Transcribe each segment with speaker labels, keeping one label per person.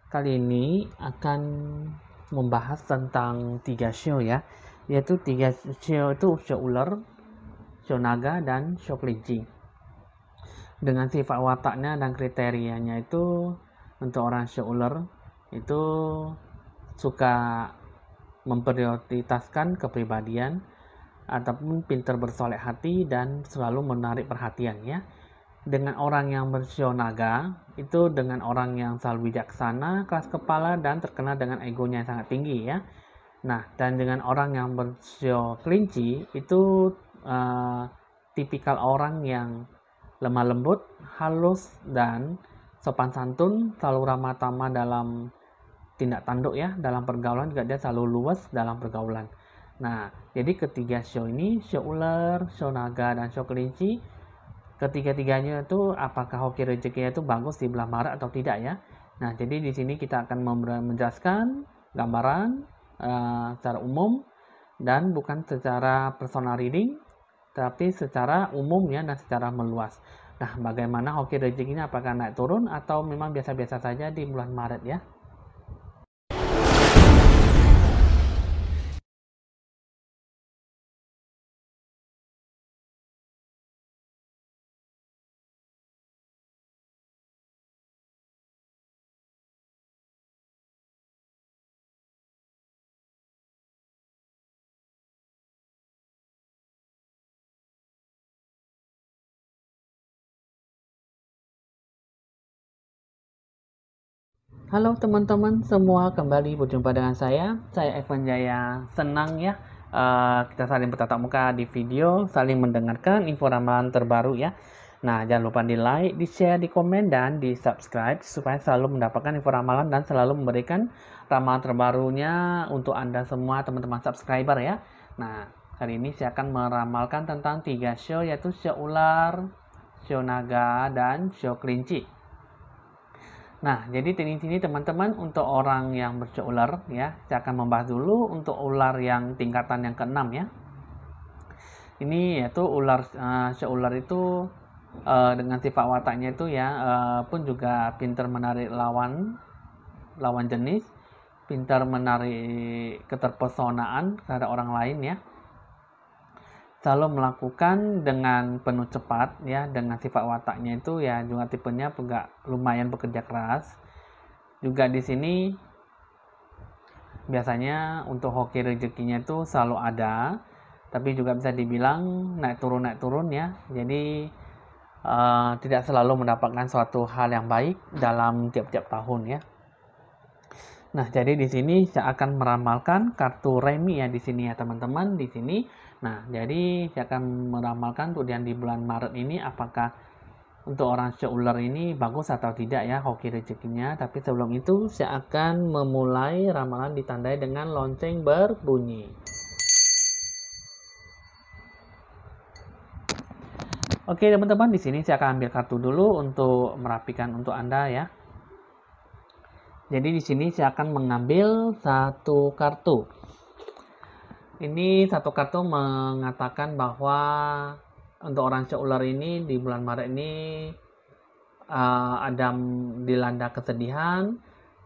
Speaker 1: Kali ini akan membahas tentang 3 show ya, yaitu 3 show itu show ular, show naga, dan show kelinci. Dengan sifat wataknya dan kriterianya itu, untuk orang show ular itu suka memprioritaskan kepribadian ataupun pintar bersolek hati dan selalu menarik perhatian ya. Dengan orang yang bersio naga itu dengan orang yang selalu bijaksana, keras kepala, dan terkenal dengan egonya yang sangat tinggi ya. Nah, dan dengan orang yang bersio kelinci itu tipikal orang yang lemah lembut, halus, dan sopan santun, selalu ramah tamah dalam tindak tanduk ya, dalam pergaulan juga dia selalu luas dalam pergaulan. Nah, jadi ketiga show ini, show ular, show naga, dan show kelinci, ketiga-tiganya itu apakah hoki rezekinya itu bagus di bulan Maret atau tidak ya. Nah, jadi di sini kita akan menjelaskan gambaran secara umum dan bukan secara personal reading, tapi secara umum ya dan secara meluas. Nah, bagaimana hoki rezekinya, apakah naik turun atau memang biasa-biasa saja di bulan Maret ya. Halo teman-teman semua, kembali berjumpa dengan saya Evan Jaya. Senang ya kita saling bertatap muka di video, saling mendengarkan info ramalan terbaru ya. Nah, jangan lupa di like, di share, di komen, dan di subscribe supaya selalu mendapatkan info ramalan dan selalu memberikan ramalan terbarunya untuk Anda semua teman-teman subscriber ya. Nah, kali ini saya akan meramalkan tentang 3 show, yaitu show ular, show naga, dan show kelinci. Nah, jadi di sini teman-teman untuk orang yang bersio ular ya, saya akan membahas dulu untuk ular yang tingkatan yang ke-6 ya. Ini yaitu ular sio ular itu dengan sifat wataknya itu ya pun juga pintar menarik lawan jenis, pintar menarik keterpesonaan terhadap orang lain ya. Selalu melakukan dengan penuh cepat ya, dengan sifat wataknya itu ya juga tipenya juga lumayan bekerja keras. Juga di sini biasanya untuk hoki rezekinya itu selalu ada, tapi juga bisa dibilang naik turun ya. Jadi tidak selalu mendapatkan suatu hal yang baik dalam tiap-tiap tahun ya. Nah, jadi di sini saya akan meramalkan kartu remi ya di sini ya teman-teman di sini. Nah, jadi saya akan meramalkan untuk yang di bulan Maret ini apakah untuk orang show ular ini bagus atau tidak ya hoki rezekinya. Tapi sebelum itu saya akan memulai ramalan ditandai dengan lonceng berbunyi. Oke teman-teman, di sini saya akan ambil kartu dulu untuk merapikan untuk Anda ya. Jadi di sini saya akan mengambil satu kartu. Ini satu kartu mengatakan bahwa untuk orang show ular ini di bulan Maret ini ada dilanda kesedihan,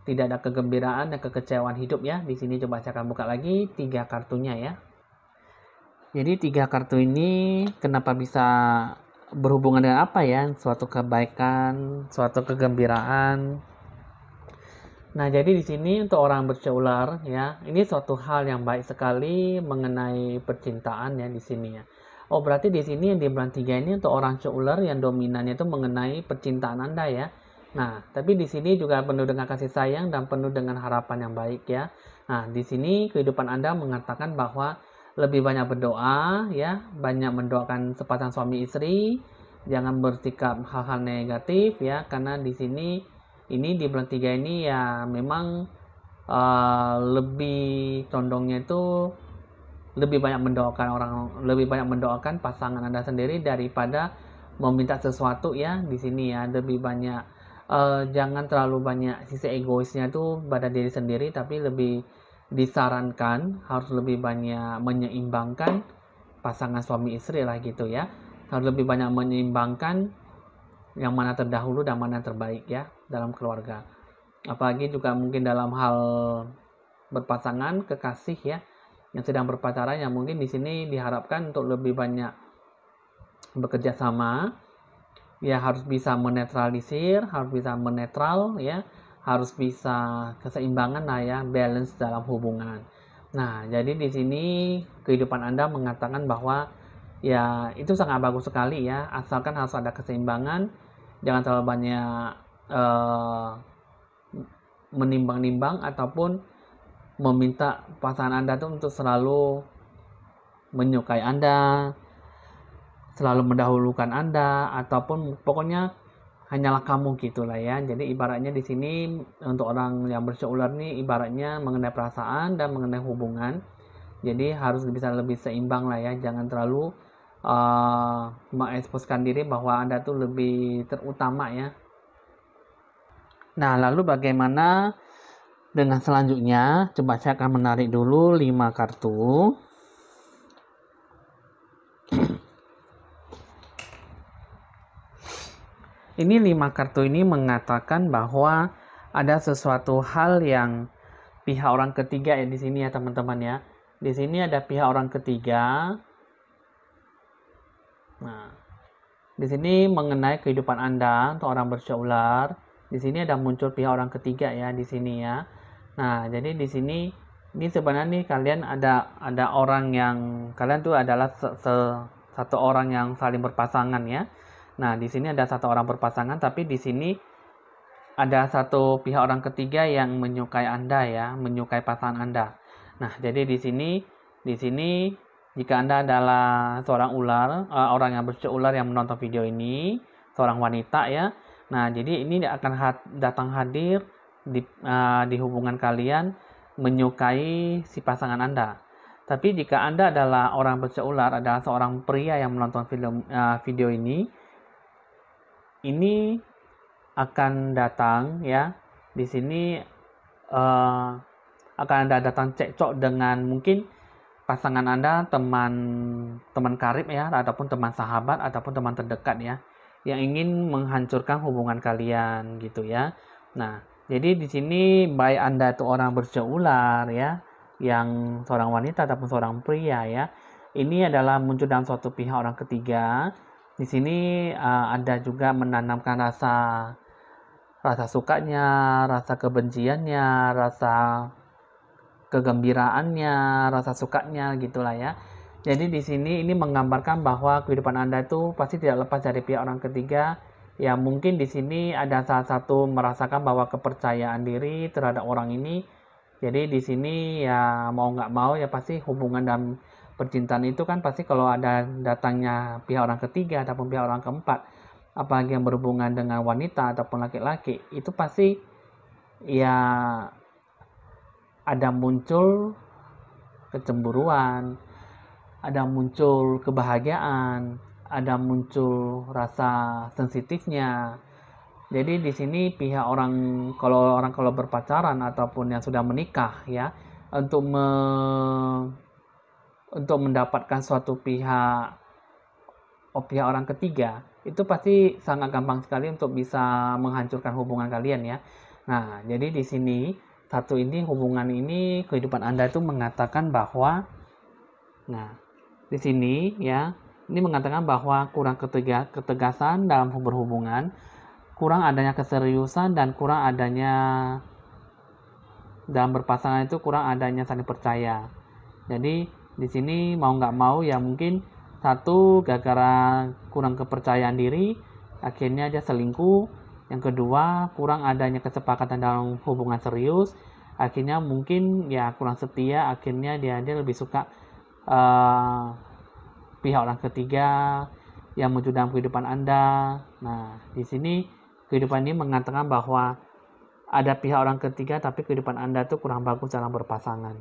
Speaker 1: tidak ada kegembiraan dan kekecewaan hidup ya. Di sini coba saya akan buka lagi 3 kartunya ya. Jadi 3 kartu ini kenapa bisa berhubungan dengan apa ya? Suatu kebaikan, suatu kegembiraan. Nah, jadi di sini untuk orang bersio ular ya, ini suatu hal yang baik sekali mengenai percintaan ya di sini ya. Oh, berarti di sini yang di bulan 3 ini untuk orang bersio ular yang dominannya itu mengenai percintaan Anda ya. Nah, tapi di sini juga penuh dengan kasih sayang dan penuh dengan harapan yang baik ya. Nah, di sini kehidupan Anda mengatakan bahwa lebih banyak berdoa ya, banyak mendoakan sepasang suami istri, jangan bersikap hal-hal negatif ya, karena di sini ini di bulan 3 ini ya memang lebih condongnya itu lebih banyak mendoakan pasangan Anda sendiri daripada meminta sesuatu ya di sini ya. Lebih banyak jangan terlalu banyak sisi egoisnya itu pada diri sendiri, tapi lebih disarankan harus lebih banyak menyeimbangkan pasangan suami istri lah gitu ya. Harus lebih banyak menyeimbangkan yang mana terdahulu dan mana terbaik ya dalam keluarga. Apalagi juga mungkin dalam hal berpasangan, kekasih ya, yang sedang berpacaran, yang mungkin di sini diharapkan untuk lebih banyak bekerja sama, ya harus bisa menetralisir, harus bisa menetral ya, harus bisa keseimbangan lah ya, balance dalam hubungan. Nah, jadi di sini kehidupan Anda mengatakan bahwa ya itu sangat bagus sekali ya, asalkan harus ada keseimbangan, jangan terlalu banyak menimbang-nimbang ataupun meminta pasangan Anda tuh untuk selalu menyukai Anda, selalu mendahulukan Anda, ataupun pokoknya hanyalah kamu gitulah ya. Jadi ibaratnya di sini untuk orang yang berseular nih ibaratnya mengenai perasaan dan mengenai hubungan. Jadi harus bisa lebih seimbang lah ya, jangan terlalu mengeksposkan diri bahwa Anda tuh lebih terutama ya. Nah, lalu bagaimana dengan selanjutnya? Coba saya akan menarik dulu 5 kartu. Ini 5 kartu ini mengatakan bahwa ada sesuatu hal yang pihak orang ketiga ya di sini ya teman-teman ya. Di sini ada pihak orang ketiga. Nah, di sini mengenai kehidupan Anda untuk orang berseular. Di sini ada muncul pihak orang ketiga ya di sini ya. Nah, jadi di sini ini sebenarnya nih kalian ada orang yang kalian tuh adalah satu orang yang saling berpasangan ya. Nah, di sini ada satu orang berpasangan, tapi di sini ada satu pihak orang ketiga yang menyukai Anda ya, menyukai pasangan Anda. Nah, jadi di sini jika Anda adalah seorang orang yang berseular yang menonton video ini, seorang wanita ya. Nah, jadi ini akan datang hadir di hubungan kalian menyukai si pasangan Anda. Tapi jika Anda adalah orang berseular, adalah seorang pria yang menonton video ini akan datang ya. Di sini akan ada datang cekcok dengan mungkin pasangan Anda, teman karib ya, ataupun teman sahabat ataupun teman terdekat ya, yang ingin menghancurkan hubungan kalian gitu ya. Nah, jadi di sini baik Anda itu orang berseular ya, yang seorang wanita ataupun seorang pria ya, ini adalah muncul dalam suatu pihak orang ketiga. Di sini ada juga menanamkan rasa sukanya, rasa kebenciannya, rasa kegembiraannya, rasa sukanya gitulah ya. Jadi di sini ini menggambarkan bahwa kehidupan Anda itu pasti tidak lepas dari pihak orang ketiga. Ya mungkin di sini ada salah satu merasakan bahwa kepercayaan diri terhadap orang ini. Jadi di sini ya mau nggak mau ya pasti hubungan dan percintaan itu kan pasti kalau ada datangnya pihak orang ketiga ataupun pihak orang keempat, apalagi yang berhubungan dengan wanita ataupun laki-laki, itu pasti ya ada muncul kecemburuan, ada muncul kebahagiaan, ada muncul rasa sensitifnya. Jadi di sini pihak kalau berpacaran ataupun yang sudah menikah ya, untuk mendapatkan suatu pihak orang ketiga itu pasti sangat gampang sekali untuk bisa menghancurkan hubungan kalian ya. Nah, jadi di sini hubungan ini kehidupan Anda itu mengatakan bahwa di sini ya, ini mengatakan bahwa kurang ketegasan dalam berhubungan, kurang adanya keseriusan dan kurang adanya dalam berpasangan itu kurang adanya saling percaya. Jadi di sini mau nggak mau ya mungkin satu gara-gara kurang kepercayaan diri akhirnya dia selingkuh. Yang kedua kurang adanya kesepakatan dalam hubungan serius, akhirnya mungkin ya kurang setia, akhirnya dia lebih suka pihak orang ketiga yang muncul dalam kehidupan Anda. Nah, di sini kehidupan ini mengatakan bahwa ada pihak orang ketiga tapi kehidupan Anda tuh kurang bagus dalam berpasangan.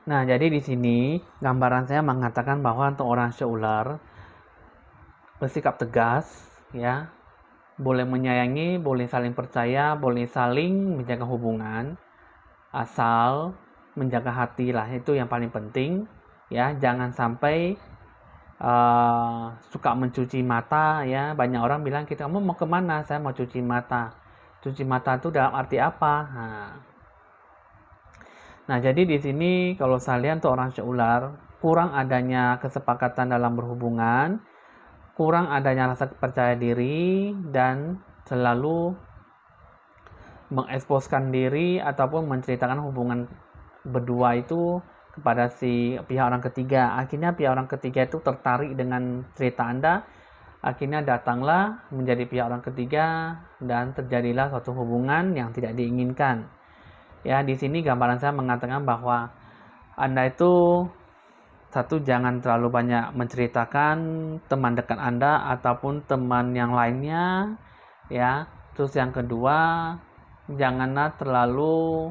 Speaker 1: Nah, jadi di sini gambaran saya mengatakan bahwa untuk orang seular bersikap tegas ya, boleh menyayangi, boleh saling percaya, boleh saling menjaga hubungan, asal menjaga hati lah, itu yang paling penting ya. Jangan sampai suka mencuci mata ya. Banyak orang bilang, kita kamu mau kemana? Saya mau cuci mata. Cuci mata itu dalam arti apa? Nah, jadi di sini kalau saya lihat untuk orang seular, kurang adanya kesepakatan dalam berhubungan, kurang adanya rasa percaya diri, dan selalu mengeksposkan diri ataupun menceritakan hubungan berdua itu kepada si pihak orang ketiga. Akhirnya pihak orang ketiga itu tertarik dengan cerita Anda. Akhirnya datanglah menjadi pihak orang ketiga dan terjadilah suatu hubungan yang tidak diinginkan. Ya, di sini gambaran saya mengatakan bahwa Anda itu satu, jangan terlalu banyak menceritakan teman dekat Anda ataupun teman yang lainnya, ya. Terus yang kedua, janganlah terlalu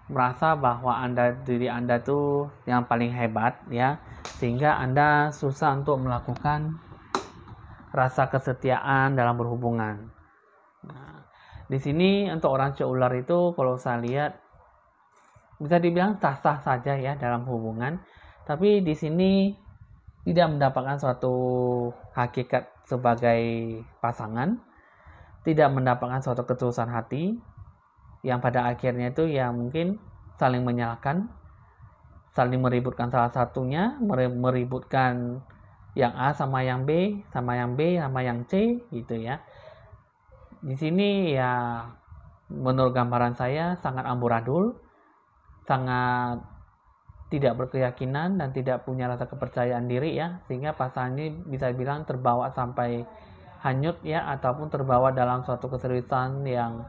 Speaker 1: merasa bahwa diri Anda tuh yang paling hebat, ya, sehingga Anda susah untuk melakukan rasa kesetiaan dalam berhubungan. Nah, di sini untuk orang seular itu kalau saya lihat bisa dibilang sah-sah saja ya dalam hubungan, tapi di sini tidak mendapatkan suatu hakikat sebagai pasangan, tidak mendapatkan suatu ketulusan hati, yang pada akhirnya itu ya mungkin saling menyalahkan, saling meributkan salah satunya, meributkan yang A sama yang B, sama yang B, sama yang C gitu ya. Di sini ya menurut gambaran saya sangat amburadul, sangat tidak berkeyakinan dan tidak punya rasa kepercayaan diri ya, sehingga pasangan ini bisa bilang terbawa sampai hanyut ya, ataupun terbawa dalam suatu keseriusan yang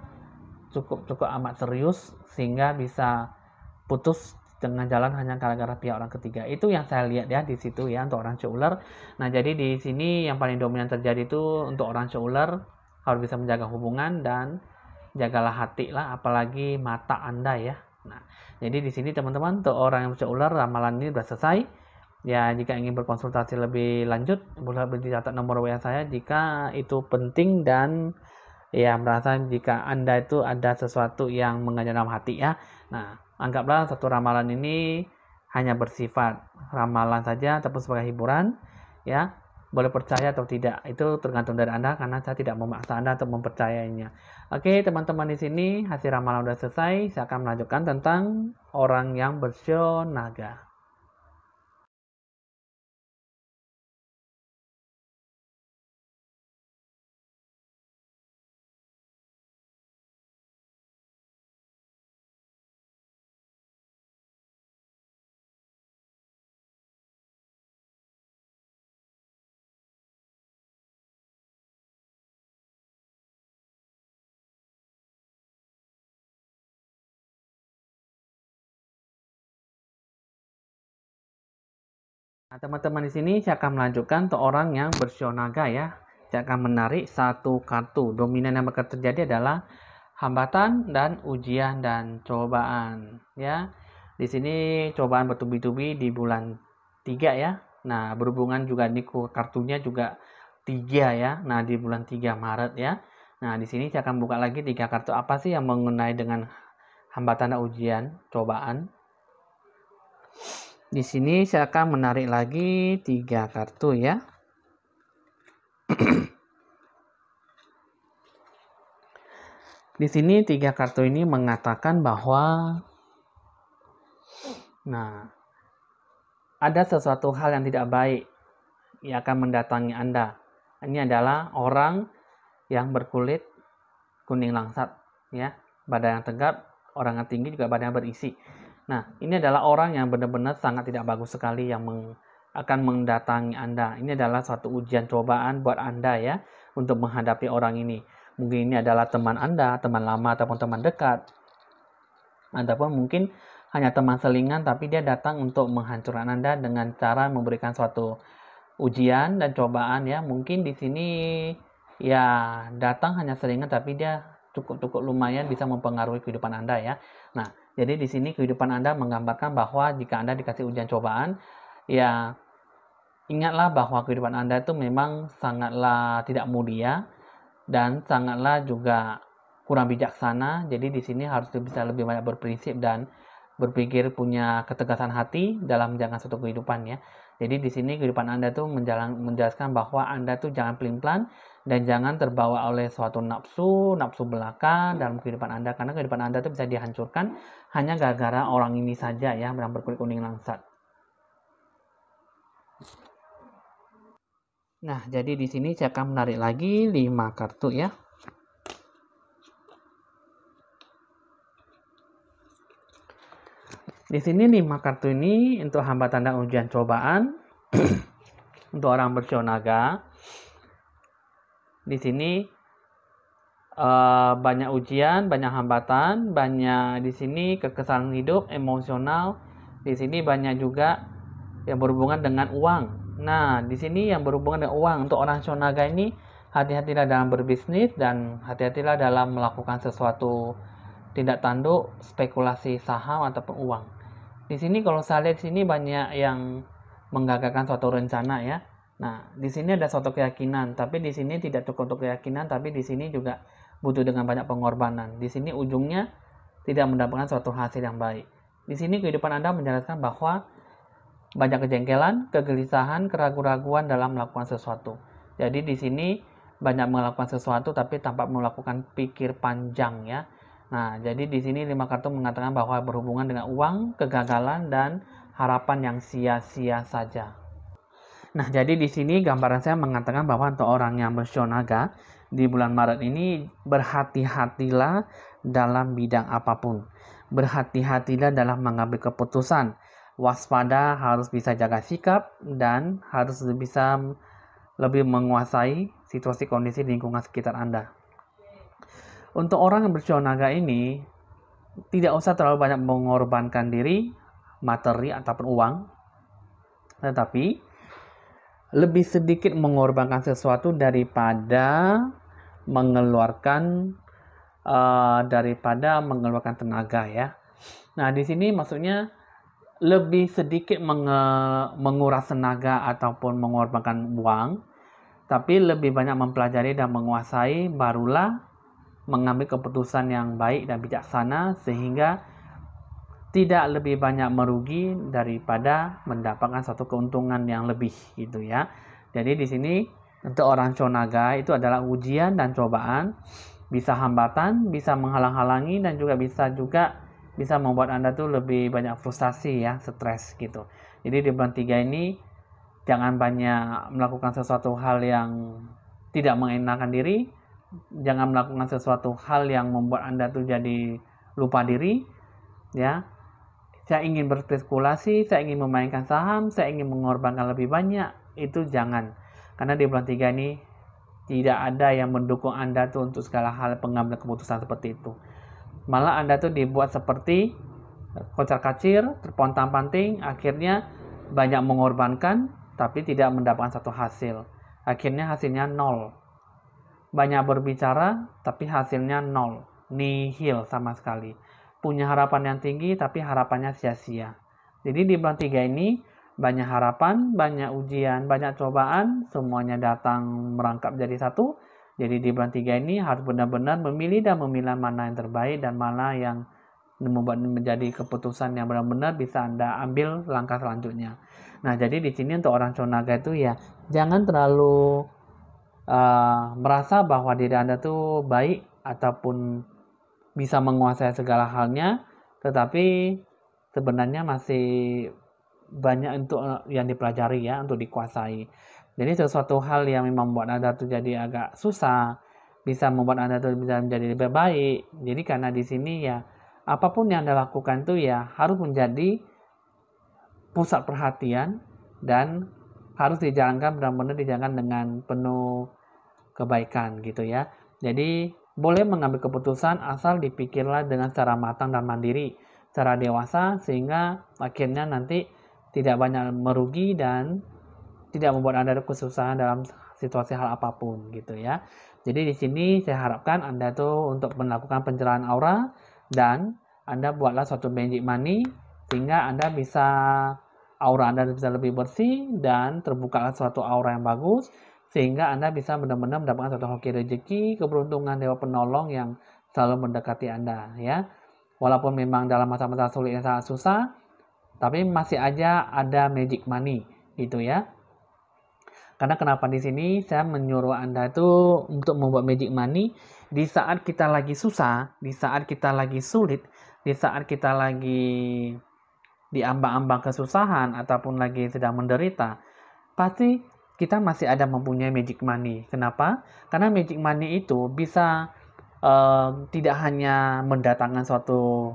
Speaker 1: cukup amat serius sehingga bisa putus dengan jalan hanya gara-gara pihak orang ketiga. Itu yang saya lihat ya di situ ya untuk orang seular. Nah, jadi di sini yang paling dominan terjadi itu untuk orang seular harus bisa menjaga hubungan dan jagalah hati lah, apalagi mata Anda ya. Nah, jadi di sini teman-teman untuk orang yang seular ramalan ini sudah selesai. Ya, jika ingin berkonsultasi lebih lanjut, boleh dicatat nomor WA saya jika itu penting dan ya merasa jika Anda itu ada sesuatu yang mengganjal dalam hati ya. Nah, anggaplah satu ramalan ini hanya bersifat ramalan saja ataupun sebagai hiburan ya. Boleh percaya atau tidak itu tergantung dari Anda, karena saya tidak memaksa Anda untuk mempercayainya. Oke, teman-teman, di sini hasil ramalan sudah selesai. Saya akan melanjutkan tentang orang yang bersio naga. Nah, teman-teman, di sini saya akan melanjutkan untuk orang yang bersio naga ya. Saya akan menarik satu kartu. Dominan yang bakal terjadi adalah hambatan dan ujian dan cobaan ya. Di sini cobaan bertubi-tubi di bulan 3 ya. Nah, berhubungan juga ini kartunya juga 3 ya. Nah, di bulan 3 Maret ya. Nah, di sini saya akan buka lagi 3 kartu apa sih yang mengenai dengan hambatan dan ujian, cobaan. Di sini saya akan menarik lagi 3 kartu ya. Di sini 3 kartu ini mengatakan bahwa ada sesuatu hal yang tidak baik yang akan mendatangi Anda. Ini adalah orang yang berkulit kuning langsat ya, badan yang tegap, orang yang tinggi juga badan yang berisi. Nah, ini adalah orang yang benar-benar sangat tidak bagus sekali yang akan mendatangi Anda. Ini adalah suatu ujian cobaan buat Anda ya, untuk menghadapi orang ini. Mungkin ini adalah teman Anda, teman lama ataupun teman dekat. Ataupun mungkin hanya teman selingan tapi dia datang untuk menghancurkan Anda dengan cara memberikan suatu ujian dan cobaan ya. Mungkin di sini ya datang hanya selingan tapi dia cukup lumayan bisa mempengaruhi kehidupan Anda ya. Nah, jadi di sini kehidupan Anda menggambarkan bahwa jika Anda dikasih ujian cobaan, ya ingatlah bahwa kehidupan Anda itu memang sangatlah tidak mulia dan sangatlah juga kurang bijaksana. Jadi di sini harus bisa lebih banyak berprinsip dan berpikir, punya ketegasan hati dalam menjalankan suatu kehidupan ya. Jadi di sini kehidupan Anda tuh menjelaskan bahwa Anda tuh jangan pelin-pelan dan jangan terbawa oleh suatu nafsu belaka dalam kehidupan Anda, karena kehidupan Anda tuh bisa dihancurkan hanya gara-gara orang ini saja ya, yang berkulit kuning langsat. Nah, jadi di sini saya akan menarik lagi 5 kartu ya. Di sini 5 kartu ini untuk hambatan dan ujian cobaan. Untuk orang bersio naga. Di sini banyak ujian, banyak hambatan, banyak di sini kekesalan hidup, emosional. Di sini banyak juga yang berhubungan dengan uang. Nah, di sini yang berhubungan dengan uang untuk orang Shonaga ini, hati-hatilah dalam berbisnis dan hati-hatilah dalam melakukan sesuatu tindak tanduk spekulasi saham ataupun uang. Di sini kalau saya lihat sini banyak yang menggagalkan suatu rencana ya. Nah, di sini ada suatu keyakinan, tapi di sini tidak cukup untuk keyakinan, tapi di sini juga butuh dengan banyak pengorbanan. Di sini ujungnya tidak mendapatkan suatu hasil yang baik. Di sini kehidupan Anda menjelaskan bahwa banyak kejengkelan, kegelisahan, keraguan-raguan dalam melakukan sesuatu. Jadi di sini banyak melakukan sesuatu tapi tanpa melakukan pikir panjang ya. Nah, jadi di sini 5 kartu mengatakan bahwa berhubungan dengan uang, kegagalan dan harapan yang sia-sia saja. Nah, jadi di sini gambaran saya mengatakan bahwa untuk orang yang bersio naga di bulan Maret ini berhati-hatilah dalam bidang apapun. Berhati-hatilah dalam mengambil keputusan. Waspada, harus bisa jaga sikap dan harus bisa lebih menguasai situasi kondisi lingkungan sekitar Anda. Untuk orang yang bersio naga ini tidak usah terlalu banyak mengorbankan diri, materi ataupun uang, tetapi lebih sedikit mengorbankan sesuatu daripada mengeluarkan tenaga ya. Nah, di sini maksudnya lebih sedikit menguras tenaga ataupun mengorbankan uang, tapi lebih banyak mempelajari dan menguasai, barulah mengambil keputusan yang baik dan bijaksana sehingga tidak lebih banyak merugi daripada mendapatkan satu keuntungan yang lebih gitu ya. Jadi di sini untuk orang Shonaga itu adalah ujian dan cobaan, bisa hambatan, bisa menghalang-halangi dan bisa membuat Anda tuh lebih banyak frustasi ya, stres gitu. Jadi di bulan 3 ini jangan banyak melakukan sesuatu hal yang tidak mengenakan diri, jangan melakukan sesuatu hal yang membuat Anda tuh jadi lupa diri ya. Saya ingin berspekulasi, saya ingin memainkan saham, saya ingin mengorbankan lebih banyak, itu jangan. Karena di bulan 3 ini tidak ada yang mendukung Anda tuh untuk segala hal pengambilan keputusan seperti itu. Malah Anda tuh dibuat seperti kocar-kacir, terpontang-panting, akhirnya banyak mengorbankan tapi tidak mendapatkan satu hasil. Akhirnya hasilnya 0. Banyak berbicara tapi hasilnya 0. Nihil sama sekali. Punya harapan yang tinggi tapi harapannya sia-sia. Jadi di bulan 3 ini banyak harapan, banyak ujian, banyak cobaan, semuanya datang merangkap jadi satu. Jadi di bulan 3 ini harus benar-benar memilih dan memilah mana yang terbaik dan mana yang membuat menjadi keputusan yang benar-benar bisa Anda ambil langkah selanjutnya. Nah, jadi di sini untuk orang Shonaga itu ya jangan terlalu merasa bahwa diri Anda tuh baik ataupun bisa menguasai segala halnya, tetapi sebenarnya masih banyak untuk yang dipelajari ya, untuk dikuasai. Jadi sesuatu hal yang memang membuat Anda tuh jadi agak susah, bisa membuat Anda tuh bisa menjadi lebih baik. Jadi karena di sini ya, apapun yang Anda lakukan tuh ya harus menjadi pusat perhatian dan harus dijalankan benar-benar dijalankan dengan penuh kebaikan gitu ya. Jadi boleh mengambil keputusan asal dipikirlah dengan secara matang dan mandiri, secara dewasa sehingga akhirnya nanti tidak banyak merugi dan tidak membuat Anda kesusahan dalam situasi hal apapun gitu ya. Jadi di sini saya harapkan Anda tuh untuk melakukan pencerahan aura dan Anda buatlah suatu magic money sehingga Anda bisa aura Anda bisa lebih bersih dan terbukalah suatu aura yang bagus sehingga Anda bisa benar-benar mendapatkan suatu hoki rezeki, keberuntungan dewa penolong yang selalu mendekati Anda ya. Walaupun memang dalam masa-masa sulit yang sangat susah, tapi masih aja ada magic money gitu ya. Karena kenapa di sini saya menyuruh Anda itu untuk membuat magic money di saat kita lagi susah, di saat kita lagi sulit, di saat kita lagi di ambang-ambang kesusahan ataupun lagi sedang menderita, pasti kita masih ada mempunyai magic money. Kenapa? Karena magic money itu bisa tidak hanya mendatangkan suatu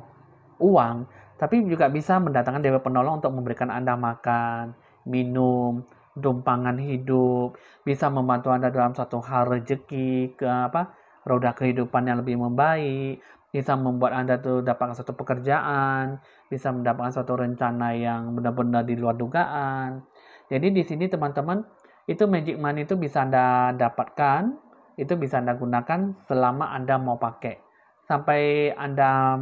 Speaker 1: uang, tapi juga bisa mendatangkan dewa penolong untuk memberikan Anda makan, minum, tumpangan hidup, bisa membantu Anda dalam suatu hal rezeki, roda kehidupan yang lebih membaik, bisa membuat Anda tuh dapatkan suatu pekerjaan, bisa mendapatkan suatu rencana yang benar-benar di luar dugaan. Jadi di sini teman-teman, itu magic money itu bisa Anda dapatkan, itu bisa Anda gunakan selama Anda mau pakai. Sampai Anda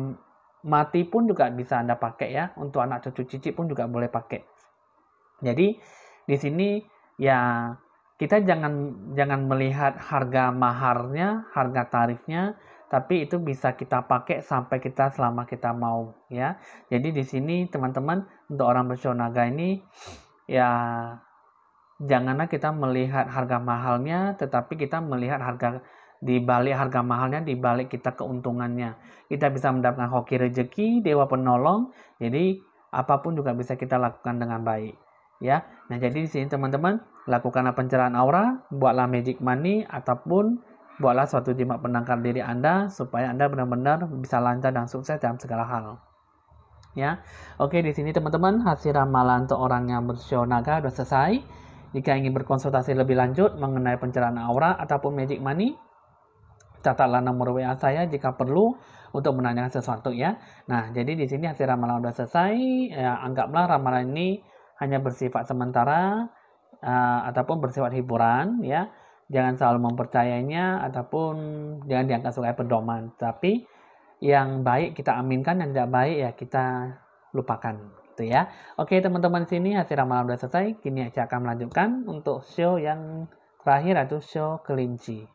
Speaker 1: mati pun juga bisa Anda pakai ya. Untuk anak cucu cicit pun juga boleh pakai. Jadi di sini ya kita jangan melihat harga maharnya, harga tarifnya, tapi itu bisa kita pakai sampai kita selama kita mau ya. Jadi di sini teman-teman untuk orang bersionaga ini ya janganlah kita melihat harga mahalnya, tetapi kita melihat harga di balik harga mahalnya, di balik kita keuntungannya. Kita bisa mendapatkan hoki rezeki, dewa penolong. Jadi apapun juga bisa kita lakukan dengan baik. Ya. Nah, jadi di sini teman-teman, lakukanlah pencerahan aura, buatlah magic money ataupun buatlah suatu jimat penangkal diri Anda supaya Anda benar-benar bisa lancar dan sukses dalam segala hal. Ya. Oke, di sini teman-teman, hasil ramalan untuk orang yang bersionaga sudah selesai. Jika ingin berkonsultasi lebih lanjut mengenai pencerahan aura ataupun magic money, catatlah nomor WA saya jika perlu untuk menanyakan sesuatu ya. Nah, jadi di sini hasil ramalan sudah selesai. Ya, anggaplah ramalan ini hanya bersifat sementara ataupun bersifat hiburan ya. Jangan selalu mempercayainya ataupun jangan dianggap sebagai pedoman. Tapi yang baik kita aminkan, yang tidak baik ya kita lupakan gitu ya. Oke teman-teman, sini hasil ramalan sudah selesai. Kini saya akan melanjutkan untuk show yang terakhir, yaitu show kelinci.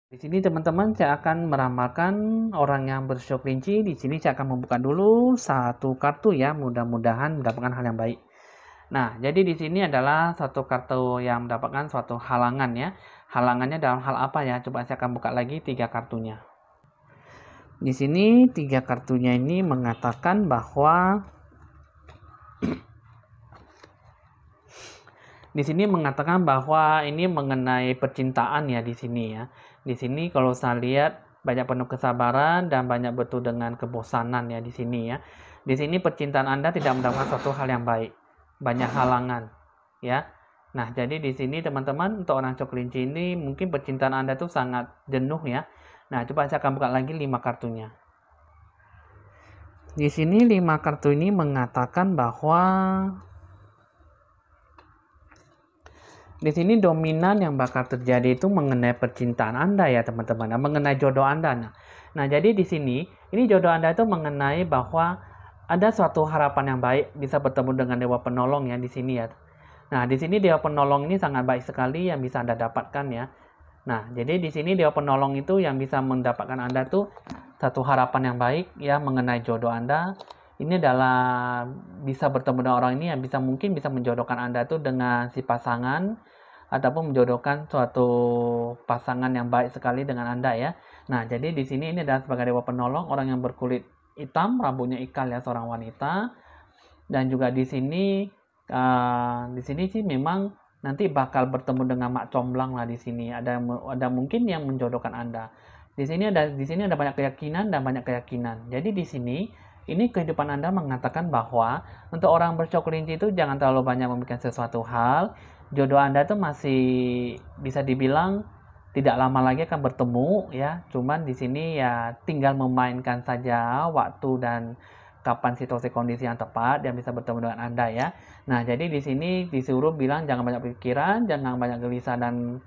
Speaker 1: Di sini teman-teman saya akan meramalkan orang yang bersio kelinci. Di sini saya akan membuka dulu satu kartu ya, mudah-mudahan mendapatkan hal yang baik. Nah, jadi di sini adalah satu kartu yang mendapatkan suatu halangan ya. Halangannya dalam hal apa ya? Coba saya akan buka lagi 3 kartunya. Di sini 3 kartunya ini mengatakan bahwa di sini mengatakan bahwa ini mengenai percintaan ya di sini ya. Di sini kalau saya lihat banyak penuh kesabaran dan banyak betul dengan kebosanan ya di sini ya. Di sini percintaan Anda tidak mendapatkan suatu hal yang baik. Banyak halangan ya. Nah, jadi di sini teman-teman untuk orang kelinci ini mungkin percintaan Anda tuh sangat jenuh ya. Nah, coba saya akan buka lagi 5 kartunya. Di sini 5 kartu ini mengatakan bahwa di sini dominan yang bakal terjadi itu mengenai percintaan Anda ya teman-teman, mengenai jodoh Anda. Nah, jadi di sini ini jodoh Anda itu mengenai bahwa ada suatu harapan yang baik bisa bertemu dengan dewa penolong ya di sini ya. Nah, di sini dewa penolong ini sangat baik sekali yang bisa Anda dapatkan ya. Nah, jadi di sini dewa penolong itu yang bisa mendapatkan Anda tuh satu harapan yang baik ya mengenai jodoh Anda. Ini adalah bisa bertemu dengan orang ini yang mungkin bisa menjodohkan Anda tuh dengan si pasangan ataupun menjodohkan suatu pasangan yang baik sekali dengan Anda ya. Nah, jadi di sini ini adalah sebagai dewa penolong orang yang berkulit hitam, rambutnya ikal ya, seorang wanita. Dan juga di sini sih memang nanti bakal bertemu dengan mak comblang lah di sini. Ada mungkin yang menjodohkan Anda. Di sini ada banyak keyakinan dan banyak keyakinan. Jadi di sini ini kehidupan Anda mengatakan bahwa untuk orang bercoklinci itu jangan terlalu banyak memikirkan sesuatu hal. Jodoh Anda itu masih bisa dibilang tidak lama lagi akan bertemu ya. Cuman di sini ya tinggal memainkan saja waktu dan kapan situasi kondisi yang tepat yang bisa bertemu dengan Anda ya. Nah, jadi di sini disuruh bilang jangan banyak pikiran, jangan banyak gelisah dan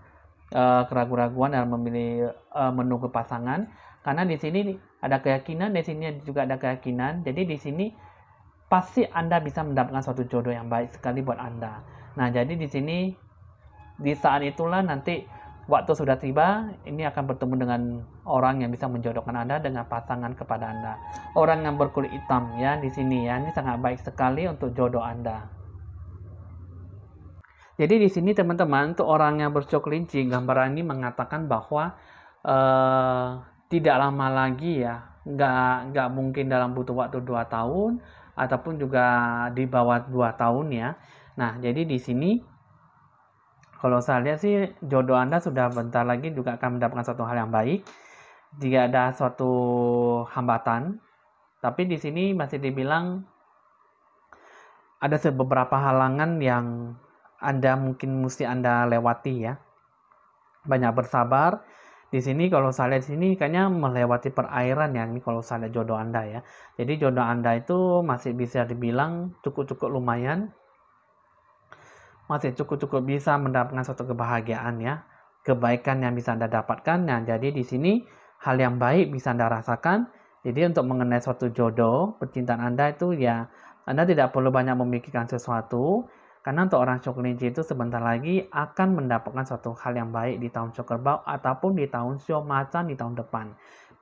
Speaker 1: keraguan-raguan dalam memilih menunggu pasangan karena di sini ada keyakinan, di sini juga ada keyakinan. Jadi di sini pasti Anda bisa mendapatkan suatu jodoh yang baik sekali buat Anda. Nah, jadi di sini di saat itulah nanti waktu sudah tiba, ini akan bertemu dengan orang yang bisa menjodohkan Anda dengan pasangan kepada Anda. Orang yang berkulit hitam ya di sini ya, ini sangat baik sekali untuk jodoh Anda. Jadi di sini teman-teman, untuk orang yang bercoklinci, gambaran ini mengatakan bahwa tidak lama lagi ya, nggak mungkin dalam butuh waktu 2 tahun ataupun juga di bawah 2 tahun ya. Nah, jadi di sini kalau saya lihat sih jodoh Anda sudah bentar lagi juga akan mendapatkan suatu hal yang baik. Jika ada suatu hambatan, tapi di sini masih dibilang ada beberapa halangan yang Anda mungkin mesti Anda lewati ya. Banyak bersabar. Di sini kalau saya lihat di sini kayaknya melewati perairan ya, ini kalau saya lihat jodoh Anda ya. Jadi jodoh Anda itu masih bisa dibilang cukup-cukup lumayan. Masih cukup-cukup bisa mendapatkan suatu kebahagiaan ya. Kebaikan yang bisa Anda dapatkan. Nah, jadi di sini hal yang baik bisa Anda rasakan. Jadi untuk mengenai suatu jodoh, percintaan Anda itu ya Anda tidak perlu banyak memikirkan sesuatu. Karena untuk orang Coklinci itu sebentar lagi akan mendapatkan suatu hal yang baik di tahun Kerbau ataupun di tahun Sio Macan di tahun depan.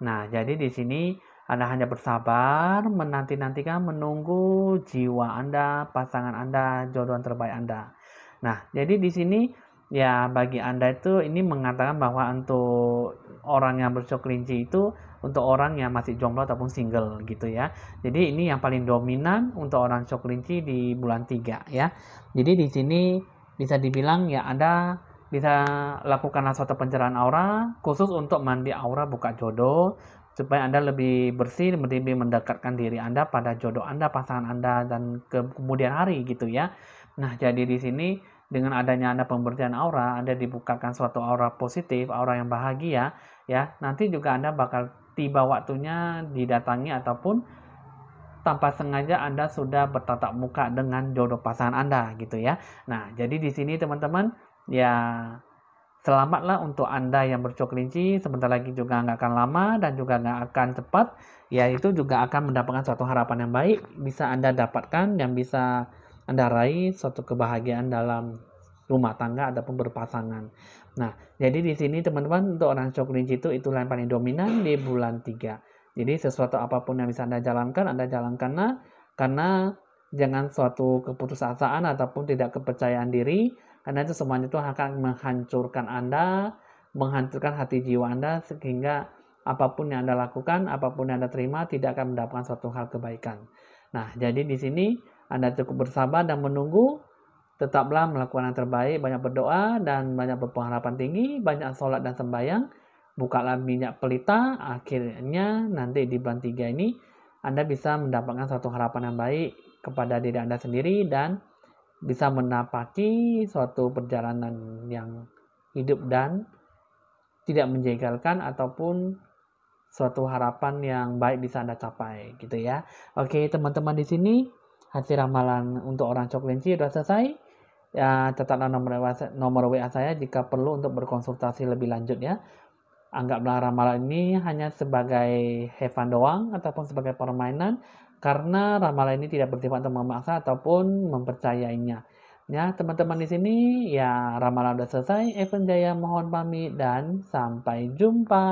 Speaker 1: Nah, jadi di sini Anda hanya bersabar, menanti-nantikan, menunggu jiwa Anda, pasangan Anda, jodoh terbaik Anda. Nah, jadi di sini ya bagi Anda itu ini mengatakan bahwa untuk orang yang bercoklinci itu untuk orang yang masih jomblo ataupun single gitu ya. Jadi ini yang paling dominan untuk orang coklinci di bulan 3 ya. Jadi di sini bisa dibilang ya Anda bisa lakukanlah suatu pencerahan aura khusus untuk mandi aura buka jodoh supaya Anda lebih bersih, lebih mendekatkan diri Anda pada jodoh Anda, pasangan Anda dan kemudian hari gitu ya. Nah, jadi di sini dengan adanya Anda pemberian aura, Anda dibukakan suatu aura positif, aura yang bahagia ya. Nanti juga Anda bakal tiba waktunya didatangi ataupun tanpa sengaja Anda sudah bertatap muka dengan jodoh pasangan Anda gitu ya. Nah, jadi di sini teman-teman ya selamatlah untuk Anda yang bercoklinci, sebentar lagi juga nggak akan lama dan juga nggak akan cepat, ya itu juga akan mendapatkan suatu harapan yang baik, bisa Anda dapatkan yang bisa Anda raih suatu kebahagiaan dalam rumah tangga ataupun berpasangan. Nah, jadi di sini teman-teman untuk orang cok kelinci itu yang paling dominan di bulan 3. Jadi sesuatu apapun yang bisa Anda jalankanlah karena jangan suatu keputusasaan ataupun tidak kepercayaan diri, karena itu semuanya itu akan menghancurkan Anda, menghancurkan hati jiwa Anda, sehingga apapun yang Anda lakukan, apapun yang Anda terima tidak akan mendapatkan suatu hal kebaikan. Nah, jadi di sini Anda cukup bersabar dan menunggu. Tetaplah melakukan yang terbaik, banyak berdoa dan banyak berpengharapan tinggi, banyak sholat dan sembahyang. Bukalah minyak pelita, akhirnya nanti di bulan 3 ini Anda bisa mendapatkan suatu harapan yang baik kepada diri Anda sendiri dan bisa menapaki suatu perjalanan yang hidup dan tidak menjegalkan ataupun suatu harapan yang baik bisa Anda capai gitu ya. Oke, teman-teman, di sini hasil ramalan untuk orang cok kelinci sudah selesai. Ya, catatlah nomor WA saya jika perlu untuk berkonsultasi lebih lanjut ya. Anggaplah ramalan ini hanya sebagai have fun doang ataupun sebagai permainan, karena ramalan ini tidak bersifat untuk memaksa ataupun mempercayainya. Ya, teman-teman, di sini ya ramalan sudah selesai. Evan Jaya mohon pamit dan sampai jumpa.